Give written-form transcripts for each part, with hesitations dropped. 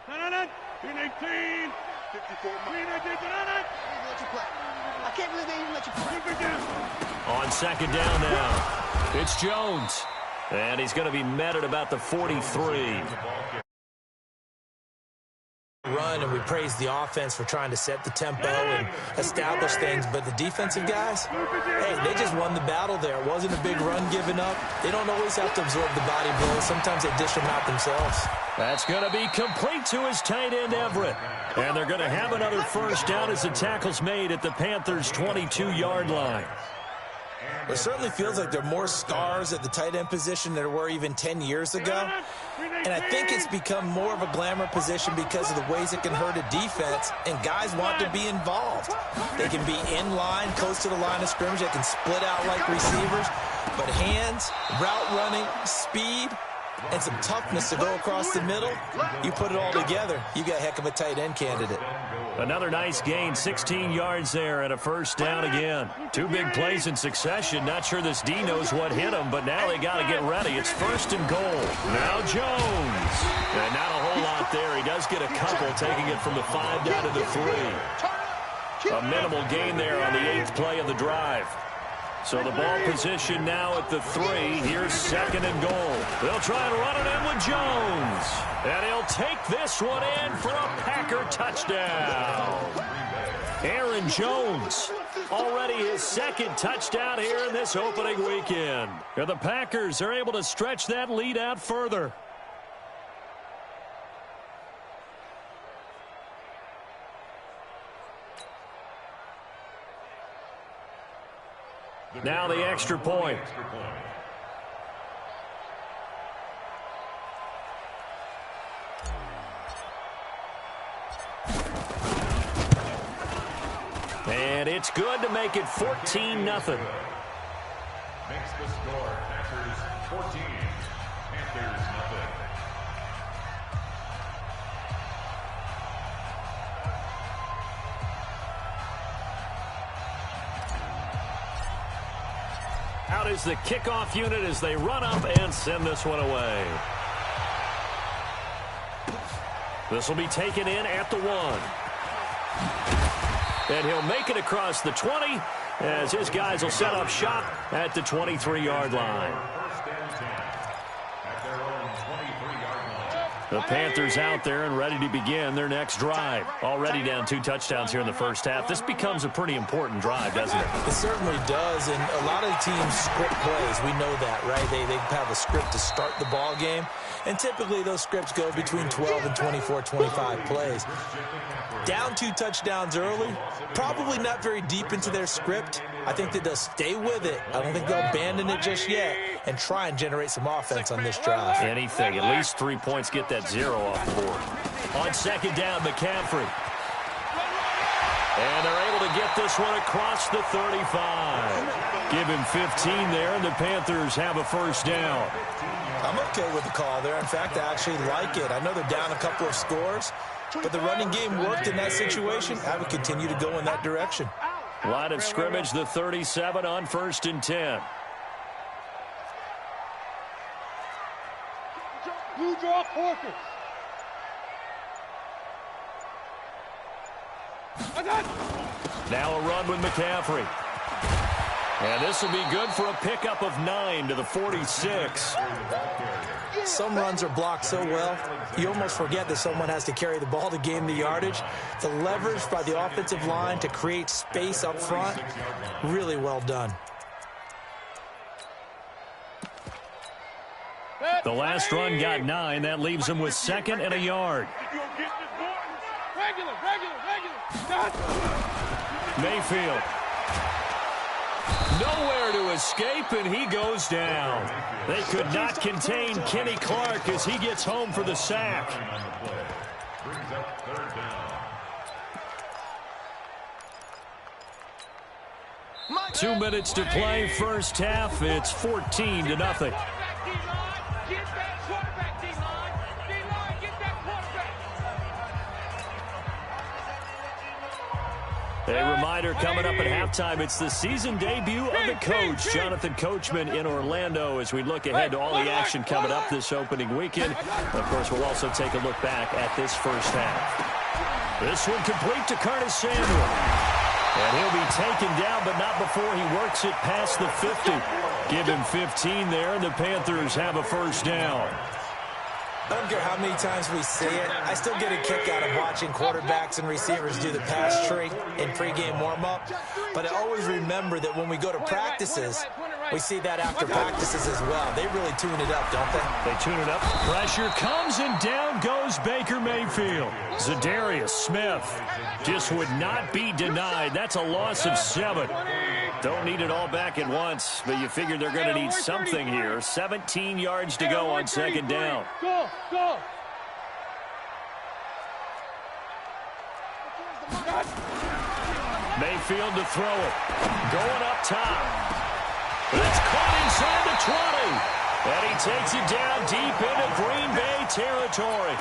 I can't believe they even let you play. On second down now, it's Jones. And he's going to be met at about the 43. Run, and we praise the offense for trying to set the tempo and establish things, but the defensive guys, hey, they just won the battle there. It wasn't a big run given up. They don't always have to absorb the body blows. Sometimes they dish them out themselves. That's going to be complete to his tight end, Everett. And they're going to have another first down as the tackle's made at the Panthers' 22-yard line. It certainly feels like there are more stars at the tight end position than there were even 10 years ago. And I think it's become more of a glamour position because of the ways it can hurt a defense, and guys want to be involved. They can be in line, close to the line of scrimmage. They can split out like receivers. But hands, route running, speed, and some toughness to go across the middle, you put it all together, you got a heck of a tight end candidate. Another nice gain, 16 yards there, and a first down again. Two big plays in succession. Not sure this D knows what hit him, but now they got to get ready. It's first and goal. Now Jones. And not a whole lot there. He does get a couple, taking it from the 5 down to the 3. A minimal gain there on the 8th play of the drive. So the ball position now at the 3. Here's second and goal. They'll try and run it in with Jones. And he'll take this one in for a Packer touchdown. Aaron Jones, already his second touchdown here in this opening weekend. And the Packers are able to stretch that lead out further. Now the extra point. And it's good to make it 14-0. Makes the score Packers 14, Panthers nothing. Out is the kickoff unit as they run up and send this one away. This will be taken in at the 1. And he'll make it across the 20 as his guys will set up shop at the 23-yard line. The Panthers out there and ready to begin their next drive. Already down 2 touchdowns here in the first half. This becomes a pretty important drive, doesn't it? It certainly does, and a lot of the teams script plays. We know that, right? They have a script to start the ball game, and typically those scripts go between 12 and 24, 25 plays. Down 2 touchdowns early, probably not very deep into their script. I think that they'll stay with it. I don't think they'll abandon it just yet and try and generate some offense on this drive. Anything. At least 3 points, get that 0 off the board. On second down, McCaffrey. And they're able to get this one across the 35. Give him 15 there, and the Panthers have a first down. I'm okay with the call there. In fact, I actually like it. I know they're down a couple of scores, but the running game worked in that situation. I would continue to go in that direction. Line of scrimmage, the 37 on first and 10. Blue draw forfeit. Now a run with McCaffrey. And this will be good for a pickup of 9 to the 46. Some runs are blocked so well, you almost forget that someone has to carry the ball to gain the yardage. The leverage by the offensive line to create space up front, really well done. The last run got 9. That leaves him with second and a yard. Mayfield. Nowhere to escape, and he goes down. They could not contain Kenny Clark as he gets home for the sack. 2 minutes to play, first half. It's 14-0. A reminder coming up at halftime, it's the season debut of the coach, Jonathan Coachman in Orlando, as we look ahead to all the action coming up this opening weekend. Of course, we'll also take a look back at this first half. This one complete to Curtis Samuel. And he'll be taken down, but not before he works it past the 50. Give him 15 there, and the Panthers have a first down. I don't care how many times we see it. I still get a kick out of watching quarterbacks and receivers do the pass tree in pregame warm-up. But I always remember that when we go to practices, we see that after practices as well. They really tune it up, don't they? They tune it up. Pressure comes, and down goes Baker Mayfield. Zadarius Smith just would not be denied. That's a loss of 7. Don't need it all back at once, but you figure they're going to need something here. 17 yards to go on second down. Go, go. Mayfield to throw it. Going up top. It's caught inside the 20. And he takes it down deep into Green Bay territory.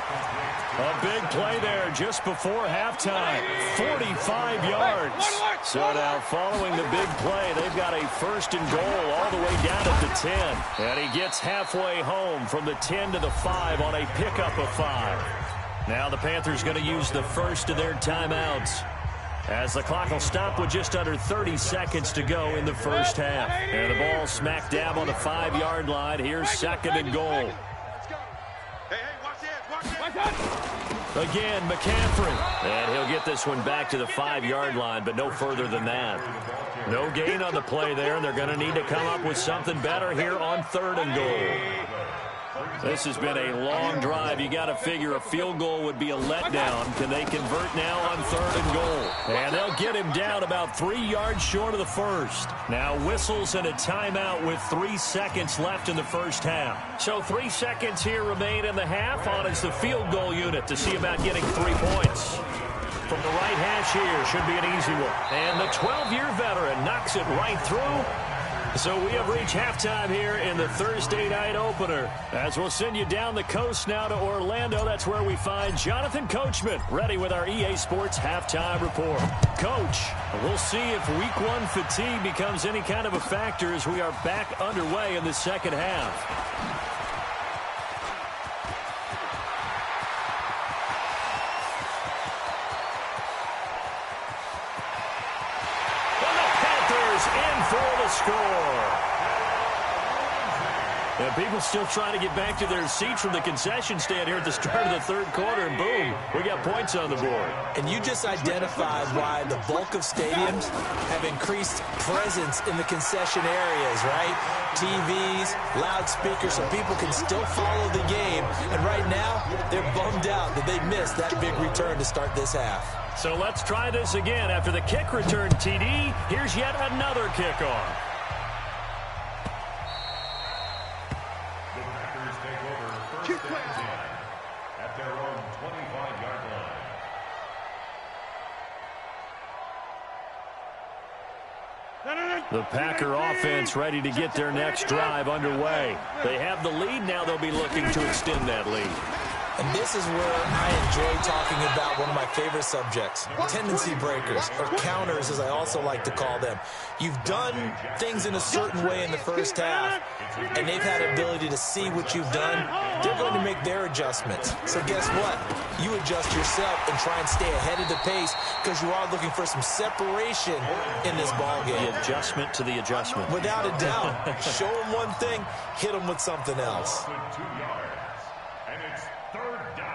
A big play there just before halftime. 45 yards. So now following the big play, they've got a first and goal all the way down at the 10. And he gets halfway home from the 10 to the 5 on a pickup of 5. Now the Panthers going to use the first of their timeouts, as the clock will stop with just under 30 seconds to go in the first half. And the ball smack dab on the 5-yard line. Here's second and goal. Again, McCaffrey. And he'll get this one back to the 5-yard line, but no further than that. No gain on the play there, and they're going to need to come up with something better here on third and goal. This has been a long drive. You got to figure a field goal would be a letdown. Can they convert now on third and goal? And they'll get him down about 3 yards short of the first. Now whistles and a timeout with 3 seconds left in the first half. So 3 seconds here remain in the half on as the field goal unit to see about getting 3 points. From the right hash here, should be an easy one. And the 12-year veteran knocks it right through. So we have reached halftime here in the Thursday night opener. As we'll send you down the coast now to Orlando, that's where we find Jonathan Coachman, ready with our EA Sports halftime report. Coach, we'll see if week 1 fatigue becomes any kind of a factor as we are back underway in the second half. For the score. And people still trying to get back to their seats from the concession stand here at the start of the third quarter, and boom, we got points on the board. And you just identified why the bulk of stadiums have increased presence in the concession areas, right? TVs, loudspeakers, so people can still follow the game. And right now, they're bummed out that they missed that big return to start this half. So let's try this again. After the kick return TD, here's yet another kickoff. The Packers take over first and 10 at their own 25-yard line. The Packer offense ready to get their next drive underway. They have the lead. Now they'll be looking to extend that lead. And this is where I enjoy talking about one of my favorite subjects, tendency breakers, or counters as I also like to call them. You've done things in a certain way in the first half, and they've had ability to see what you've done. They're going to make their adjustments. So guess what? You adjust yourself and try and stay ahead of the pace because you are looking for some separation in this ballgame. The adjustment to the adjustment. Without a doubt. Show them one thing, hit them with something else. 2 yards, and it's third down.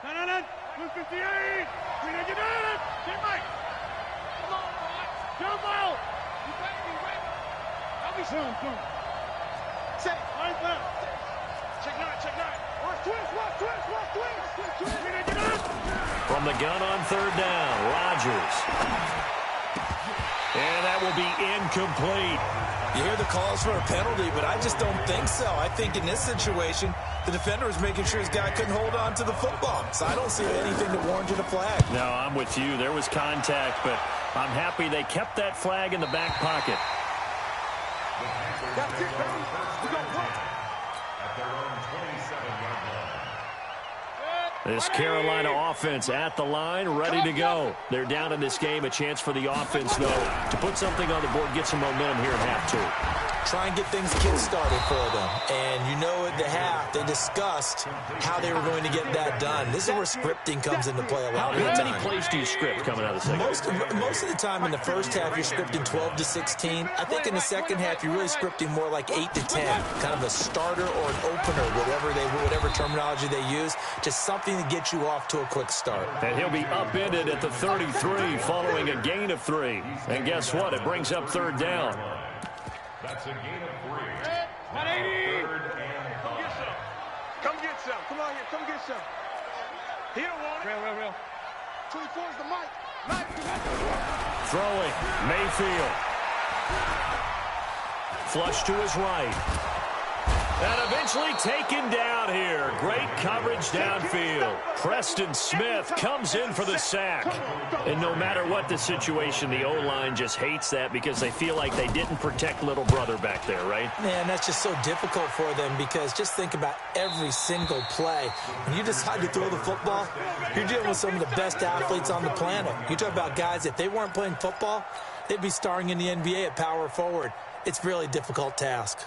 258. We need to do it. Get right. Come on, boy. Jump out. You better be ready. I'll be soon. Set. Line left. Check nine. Twist. We need to do it. From the gun on third down, Rodgers. And that will be incomplete. You hear the calls for a penalty, but I just don't think so. I think in this situation, the defender was making sure his guy couldn't hold on to the football. So I don't see anything that warranted a flag. No, I'm with you. There was contact, but I'm happy they kept that flag in the back pocket. At their own 27-yard line. This Carolina offense at the line, ready to go. They're down in this game. A chance for the offense, though, to put something on the board, get some momentum here at half 2. Try and get things kick-started for them. And you know at the half, they discussed how they were going to get that done. This is where scripting comes into play a lot of the time. How many plays do you script coming out of the second? Most of the time in the first half, you're scripting 12 to 16. I think in the second half, you're really scripting more like 8 to 10. Kind of a starter or an opener, whatever terminology they use. Just something to get you off to a quick start. And he'll be upended at the 33 following a gain of 3. And guess what? It brings up 3rd down. That's a gain of 3. 180. 3rd and 5. Come get some. Come on here. Come get some. He don't want it. Real. 24's the mic. Throwing. Mayfield. Flush to his right. And eventually taken down here. Great coverage downfield. Preston Smith comes in for the sack. And no matter what the situation, the O-line just hates that because they feel like they didn't protect little brother back there, right? Man, that's just so difficult for them because just think about every single play. When you decide to throw the football, you're dealing with some of the best athletes on the planet. You talk about guys, if they weren't playing football, they'd be starring in the NBA at power forward. It's a really difficult task.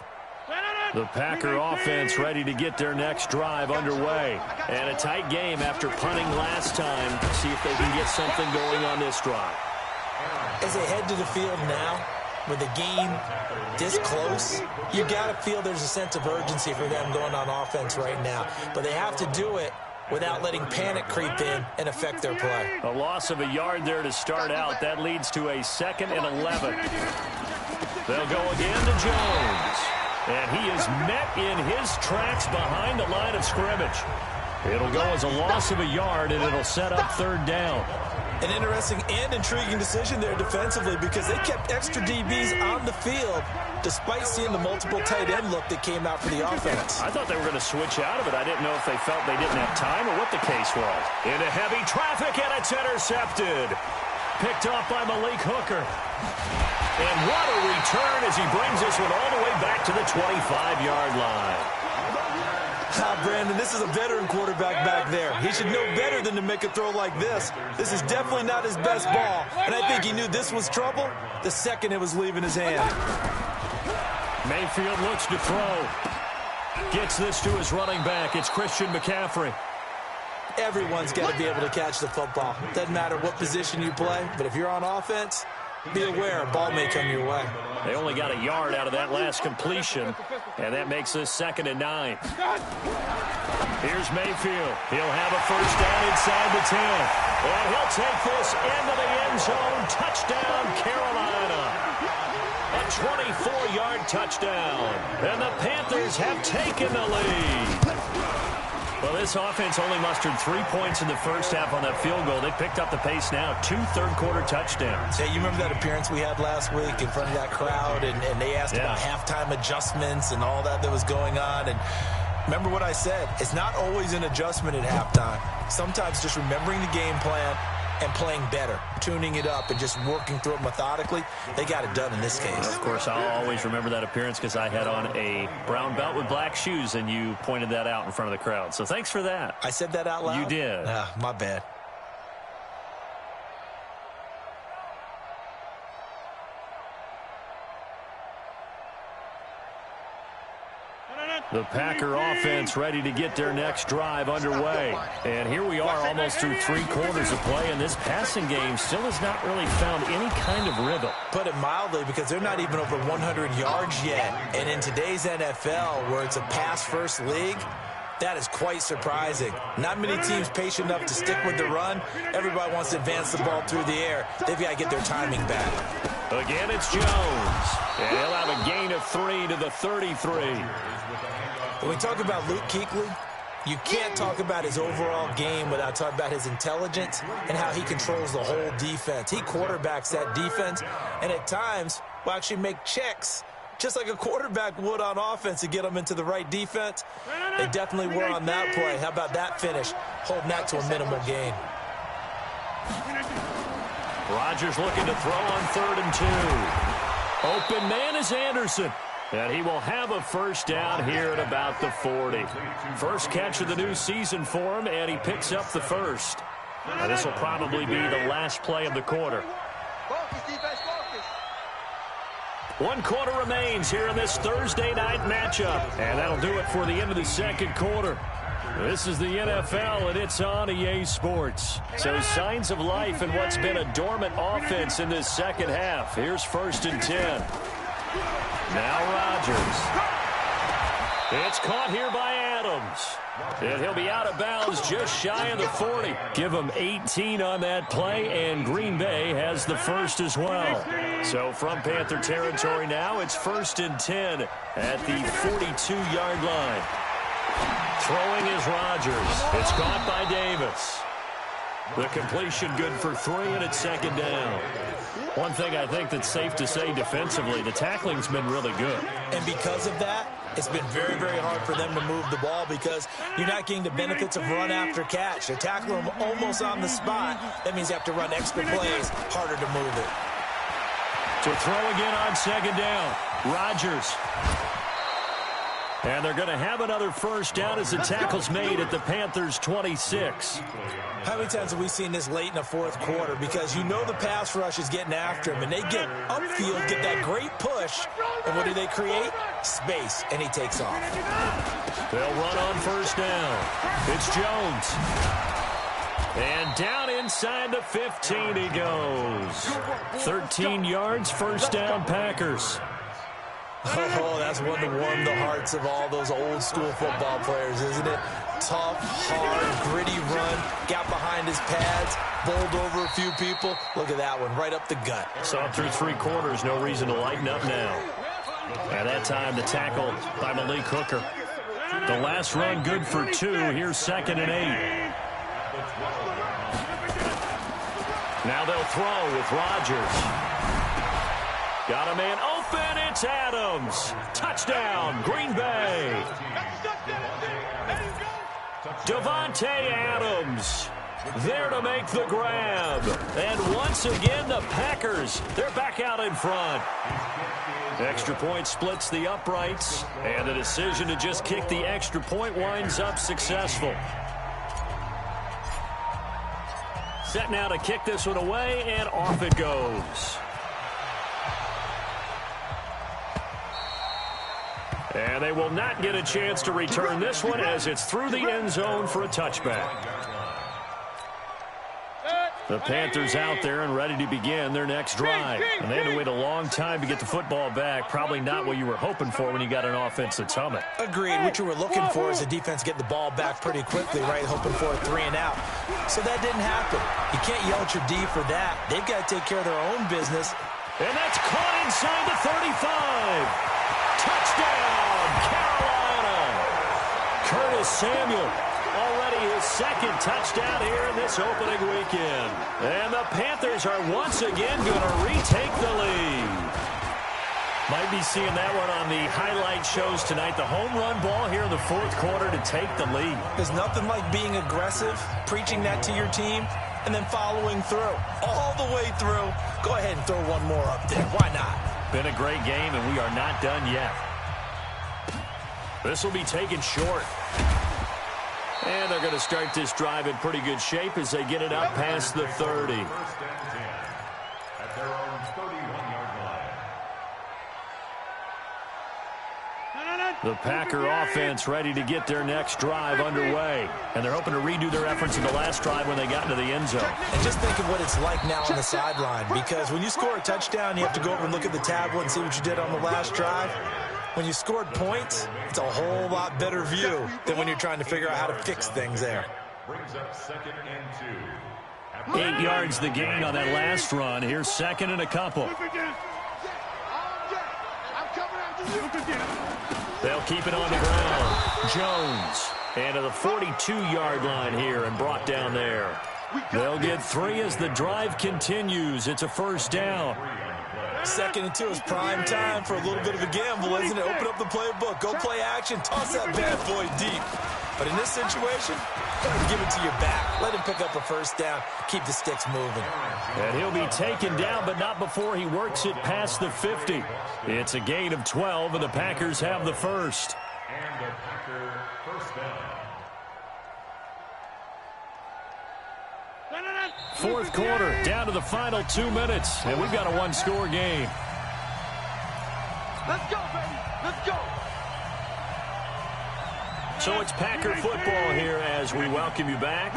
The Packer offense ready to get their next drive underway. And a tight game after punting last time. See if they can get something going on this drive. As they head to the field now, with the game this close, you got to feel there's a sense of urgency for them going on offense right now. But they have to do it without letting panic creep in and affect their play. A loss of a yard there to start out. That leads to a 2nd and 11. They'll go again to Jones. And he is met in his tracks behind the line of scrimmage. It'll go as a loss of a yard, and it'll set up 3rd down. An interesting and intriguing decision there defensively because they kept extra DBs on the field despite seeing the multiple tight end look that came out for the offense. I thought they were going to switch out of it. I didn't know if they felt they didn't have time or what the case was. Into heavy traffic, and it's intercepted. Picked off by Malik Hooker. And what a return as he brings this one all the way back to the 25-yard line. Brandon, this is a veteran quarterback back there. He should know better than to make a throw like this. This is definitely not his best ball, and I think he knew this was trouble the second it was leaving his hand. Mayfield looks to throw. Gets this to his running back. It's Christian McCaffrey. Everyone's got to be able to catch the football. Doesn't matter what position you play, but if you're on offense, be aware a ball may come your way. They only got a yard out of that last completion, and that makes this 2nd and 9. Here's Mayfield. He'll have a 1st down inside the 10. And he'll take this into the end zone. Touchdown, Carolina. A 24-yard touchdown. And the Panthers have taken the lead. Well, this offense only mustered 3 points in the first half on that field goal. They picked up the pace now. 2 third-quarter touchdowns. Hey, you remember that appearance we had last week in front of that crowd, and they asked about halftime adjustments and all that was going on. And remember what I said. It's not always an adjustment at halftime. Sometimes just remembering the game plan and playing better, tuning it up and just working through it methodically. They got it done in this case. Of course, I'll always remember that appearance because I had on a brown belt with black shoes, and you pointed that out in front of the crowd. So thanks for that. I said that out loud? You did. My bad. The Packer offense ready to get their next drive underway. And here we are almost through 3 quarters of play, and this passing game still has not really found any kind of rhythm. Put it mildly, because they're not even over 100 yards yet. And in today's NFL, where it's a pass-first league, that is quite surprising. Not many teams patient enough to stick with the run. Everybody wants to advance the ball through the air. They've got to get their timing back. Again, it's Jones. And he'll have a gain of 3 to the 33. When we talk about Luke Kuechly, you can't talk about his overall game without talking about his intelligence and how he controls the whole defense. He quarterbacks that defense, and at times will actually make checks, just like a quarterback would on offense, to get them into the right defense. They definitely were on that play. How about that finish, holding that to a minimal gain. Rodgers looking to throw on 3rd and 2. Open man is Anderson. And he will have a first down here at about the 40. First catch of the new season for him, and he picks up the first. And this will probably be the last play of the quarter. 1 quarter remains here in this Thursday night matchup. And that'll do it for the end of the second quarter. This is the NFL, and it's on EA Sports. So signs of life in what's been a dormant offense in this second half. Here's 1st and 10. Now Rodgers. It's caught here by Adams. And he'll be out of bounds just shy of the 40. Give him 18 on that play, and Green Bay has the first as well. So from Panther territory now, it's 1st and 10 at the 42-yard line. Throwing is Rodgers. It's caught by Davis. The completion good for 3, and it's 2nd down. One thing I think that's safe to say defensively, the tackling's been really good. And because of that, it's been very, very hard for them to move the ball because you're not getting the benefits of run after catch. They tackle them almost on the spot. That means you have to run extra plays, harder to move it. To throw again on 2nd down, Rodgers. And they're going to have another first down as the tackle's made at the Panthers' 26. How many times have we seen this late in the 4th quarter? Because you know the pass rush is getting after him, and they get upfield, get that great push, and what do they create? Space, and he takes off. They'll run on 1st down. It's Jones. And down inside the 15 he goes. 13 yards, 1st down Packers. Oh, that's one to warm the hearts of all those old school football players, isn't it? Tough, hard, gritty run, got behind his pads, bowled over a few people. Look at that one, right up the gut. Saw through 3 quarters, no reason to lighten up now. At that time, the tackle by Malik Hooker. The last run good for 2. Here's 2nd and 8. Now they'll throw with Rodgers. Got a man open. It's Adams. Touchdown, Green Bay. Davante Adams there to make the grab. And once again, the Packers, they're back out in front. Extra point splits the uprights, and the decision to just kick the extra point winds up successful. Set now to kick this one away, and off it goes. And they will not get a chance to return this one as it's through the end zone for a touchback. The Panthers out there and ready to begin their next drive. And they had to wait a long time to get the football back. Probably not what you were hoping for when you got an offense that's humming. Agreed. What you were looking for is the defense get the ball back pretty quickly, right? Hoping for a 3 and out. So that didn't happen. You can't yell at your D for that. They've got to take care of their own business. And that's caught inside the 35. Touchdown, Carolina. Curtis Samuel, already his 2nd touchdown here in this opening weekend. And the Panthers are once again going to retake the lead. Might be seeing that one on the highlight shows tonight. The home run ball here in the 4th quarter to take the lead. There's nothing like being aggressive, preaching that to your team, and then following through. All the way through. Go ahead and throw one more up there. Why not? Been a great game, and we are not done yet. This will be taken short. And they're going to start this drive in pretty good shape as they get it up past the 30. At their own 31-yard line. The Packer offense ready to get their next drive underway. And they're hoping to redo their efforts in the last drive when they got into the end zone. And just think of what it's like now on the sideline. Because when you score a touchdown, you have to go over and look at the tablet and see what you did on the last drive. When you scored points, it's a whole lot better view than when you're trying to figure out how to fix things there. Brings up 2nd and 2. 8 yards the gain on that last run. Here's 2nd and a couple. They'll keep it on the ground. Jones. And to the 42-yard line here and brought down there. They'll get 3 as the drive continues. It's a first down. 2nd and 2 is prime time for a little bit of a gamble, isn't it? Open up the playbook. Go play action. Toss that bad boy deep. But in this situation, give it to your back. Let him pick up a first down. Keep the sticks moving. And he'll be taken down, but not before he works it past the 50. It's a gain of 12, and the Packers have the first. And the Packer first down. Fourth quarter, down to the final 2 minutes, and we've got a one-score game. Let's go, baby. Let's go. So it's Packer football here as we welcome you back.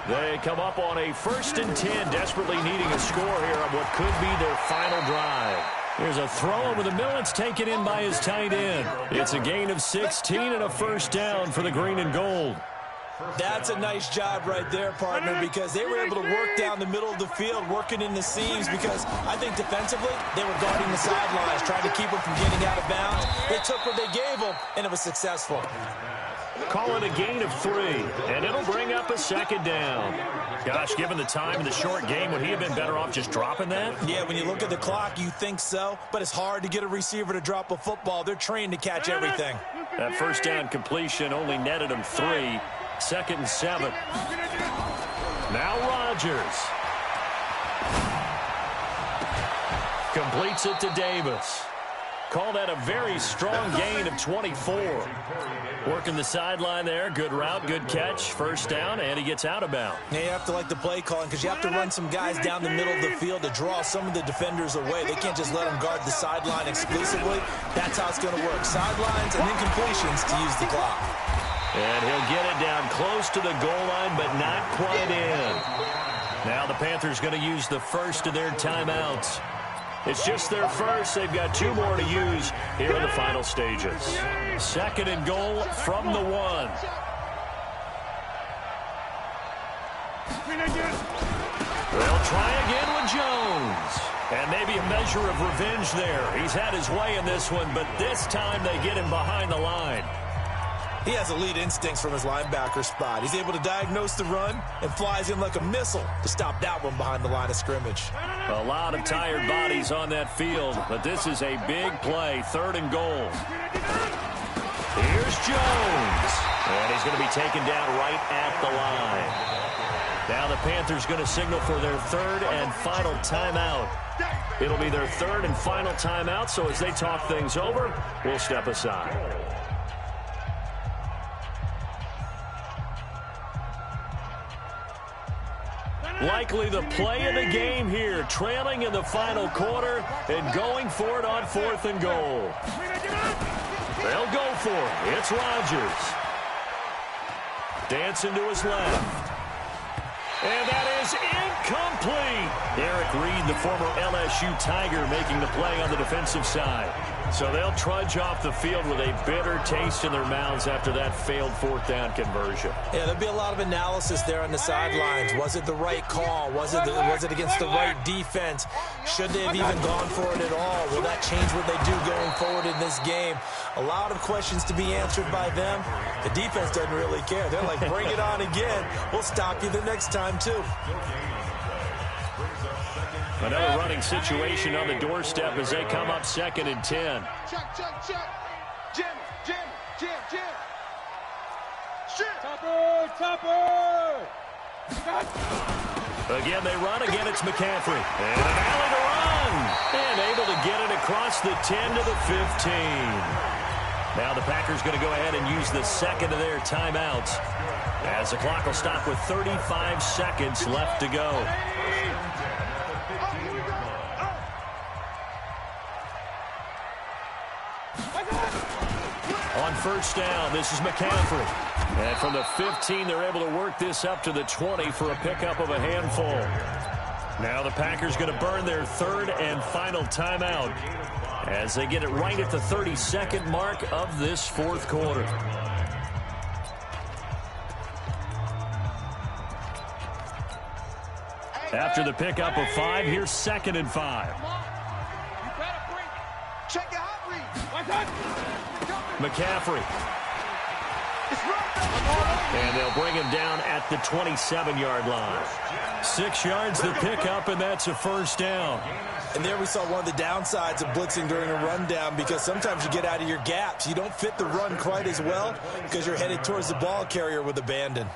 They come up on a 1st and 10, desperately needing a score here on what could be their final drive. Here's a throw over the middle. It's taken in by his tight end. It's a gain of 16 and a first down for the green and gold. That's a nice job right there, partner, because they were able to work down the middle of the field, working in the seams, because I think defensively they were guarding the sidelines, trying to keep them from getting out of bounds. They took what they gave them, and it was successful. Call it a gain of 3, and it'll bring up a second down. Gosh, given the time in the short game, would he have been better off just dropping that? Yeah, when you look at the clock, you think so, but it's hard to get a receiver to drop a football. They're trained to catch everything. That first down completion only netted him 3. 2nd and 7. Now Rodgers. Completes it to Davis. Call that a very strong gain of 24. Working the sideline there. Good route, good catch. First down, and he gets out of bounds. Yeah, you have to like the play calling because you have to run some guys down the middle of the field to draw some of the defenders away. They can't just let them guard the sideline exclusively. That's how it's going to work. Sidelines and then completions to use the clock. And he'll get it down close to the goal line, but not quite in. Now the Panthers going to use the first of their timeouts. It's just their first. They've got 2 more to use here in the final stages. 2nd and goal from the 1. They'll try again with Jones. And maybe a measure of revenge there. He's had his way in this one, but this time they get him behind the line. He has elite instincts from his linebacker spot. He's able to diagnose the run and flies in like a missile to stop that one behind the line of scrimmage. A lot of tired bodies on that field, but this is a big play. 3rd and goal. Here's Jones. And he's going to be taken down right at the line. Now the Panthers going to signal for their 3rd and final timeout. It'll be their 3rd and final timeout, so as they talk things over, we'll step aside. Likely the play of the game here, trailing in the final quarter and going for it on 4th and goal. They'll go for it. It's Rodgers. Dancing to his left. And that is incomplete. Eric Reed, the former LSU Tiger, making the play on the defensive side. So they'll trudge off the field with a bitter taste in their mouths after that failed 4th down conversion. Yeah, there'll be a lot of analysis there on the sidelines. Was it the right call? Was it against the right defense? Should they have even gone for it at all? Will that change what they do going forward in this game? A lot of questions to be answered by them. The defense doesn't really care. They're like, bring it on again. We'll stop you the next time, too. Another running situation on the doorstep as they come up 2nd and 10. Check. Jim. Shit. Topper. Again, they run. Again, it's McCaffrey. And an alley to run. And able to get it across the 10 to the 15. Now the Packers going to go ahead and use the 2nd of their timeouts, as the clock will stop with 35 seconds left to go. On first down, this is McCaffrey. And from the 15, they're able to work this up to the 20 for a pickup of a handful. Now the Packers going to burn their 3rd and final timeout as they get it right at the 32nd mark of this 4th quarter. After the pickup of 5, here's 2nd and 5. Check your hot read. McCaffrey. And they'll bring him down at the 27-yard line. 6 yards the pickup, and that's a first down. And there we saw one of the downsides of blitzing during a rundown, because sometimes you get out of your gaps. You don't fit the run quite as well because you're headed towards the ball carrier with abandon.